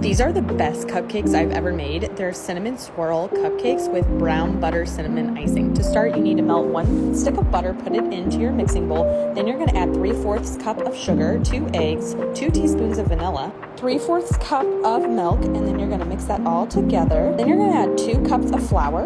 These are the best cupcakes I've ever made. They're cinnamon swirl cupcakes with brown butter cinnamon icing. To start, you need to melt 1 stick of butter, put it into your mixing bowl. Then you're gonna add 3/4 cup of sugar, 2 eggs, 2 teaspoons of vanilla, 3/4 cup of milk, and then you're gonna mix that all together. Then you're gonna add 2 cups of flour,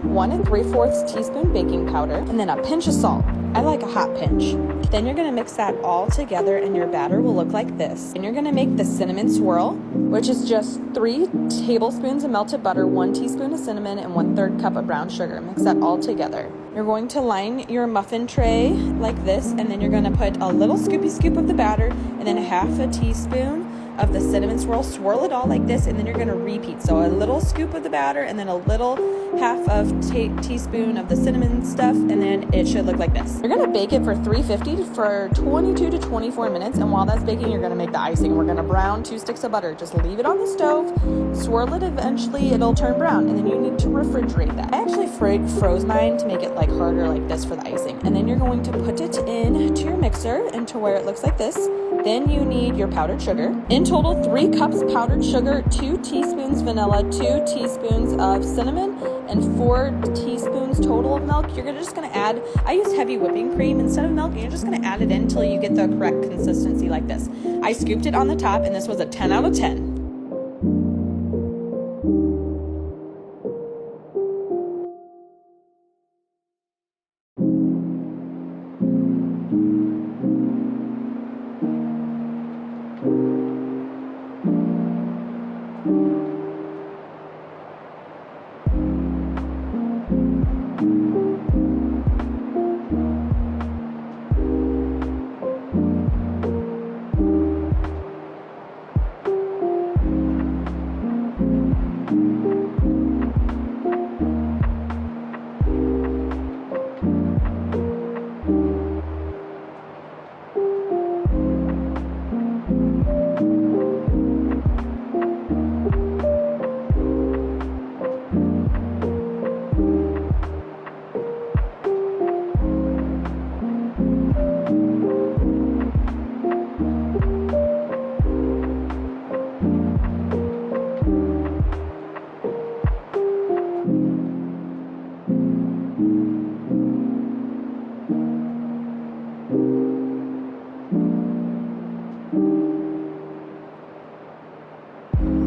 1 3/4 teaspoon baking powder, and then a pinch of salt. I like a hot pinch. Then you're gonna mix that all together and your batter will look like this. And you're gonna make the cinnamon swirl, which is just 3 tablespoons of melted butter, 1 teaspoon of cinnamon, and 1/3 cup of brown sugar. Mix that all together. You're going to line your muffin tray like this, and then you're gonna put a little scoopy scoop of the batter, and then 1/2 teaspoon of the cinnamon swirl. Swirl it all like this, and then you're gonna repeat. So a little scoop of the batter, and then a little 1/2 teaspoon of the cinnamon stuff, and then it should look like this. You're gonna bake it for 350 for 22 to 24 minutes, and while that's baking, you're gonna make the icing. We're gonna brown 2 sticks of butter. Just leave it on the stove, swirl it, eventually it'll turn brown, and then you need to refrigerate that. I actually froze mine to make it like harder like this for the icing. And then you're going to put it into your mixer into where it looks like this. Then you need your powdered sugar. In total, 3 cups powdered sugar, 2 teaspoons vanilla, 2 teaspoons of cinnamon, and 4 teaspoons total of milk. You're just gonna add, I use heavy whipping cream instead of milk, and you're just gonna add it in until you get the correct consistency like this. I scooped it on the top, and this was a 10 out of 10.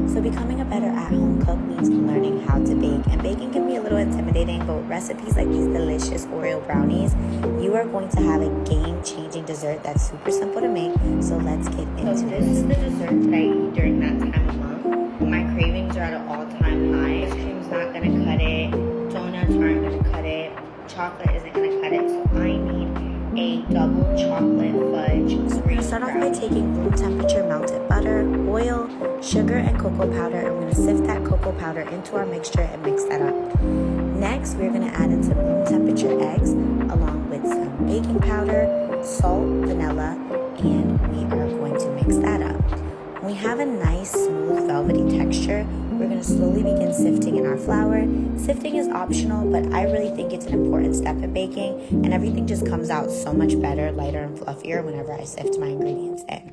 So becoming a better at-home cook means learning how to bake, and baking can be a little intimidating, but with recipes like these delicious Oreo brownies, you are going to have a game-changing dessert that's super simple to make. So let's get into it. So this is the dessert that I eat during that time of month. My cravings are at an all-time high. Ice cream's not gonna cut it. Donuts aren't gonna cut it. Chocolate isn't gonna cut it. So I need a double chocolate fudge. So we're gonna start off by taking room temperature melted butter, oil, sugar, and cocoa powder, and we're gonna sift that cocoa powder into our mixture and mix that up. Next, we're gonna add in some room temperature eggs along with some baking powder, salt, vanilla, and we are going to mix that up. When we have a nice, smooth, velvety texture, we're going to slowly begin sifting in our flour. Sifting is optional, but I really think it's an important step in baking, and everything just comes out so much better, lighter, and fluffier whenever I sift my ingredients in.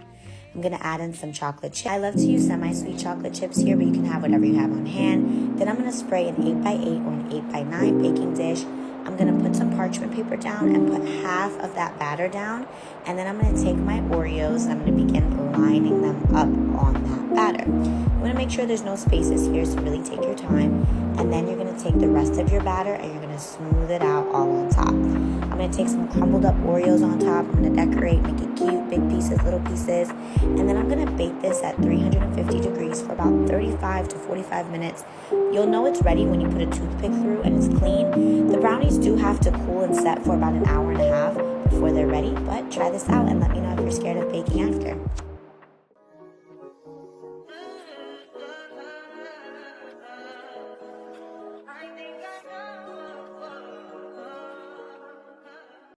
I'm going to add in some chocolate chips. I love to use semi-sweet chocolate chips here, but you can have whatever you have on hand. Then I'm going to spray an 8x8 or an 8x9 baking dish. I'm going to put some parchment paper down and put half of that batter down. And then I'm going to take my Oreos and I'm going to begin lining them up on that batter. You want to make sure there's no spaces here, so really take your time. And then you're going to take the rest of your batter and you're going to smooth it out all on top. I'm going to take some crumbled up Oreos on top. I'm going to decorate, make it cute, big pieces, little pieces. And then I'm going to bake this at 350 degrees for about 35 to 45 minutes. You'll know it's ready when you put a toothpick through and it's clean. The brownies do have to cool and set for about an hour and a half before they're ready, but try this out and let me know if you're scared of baking after.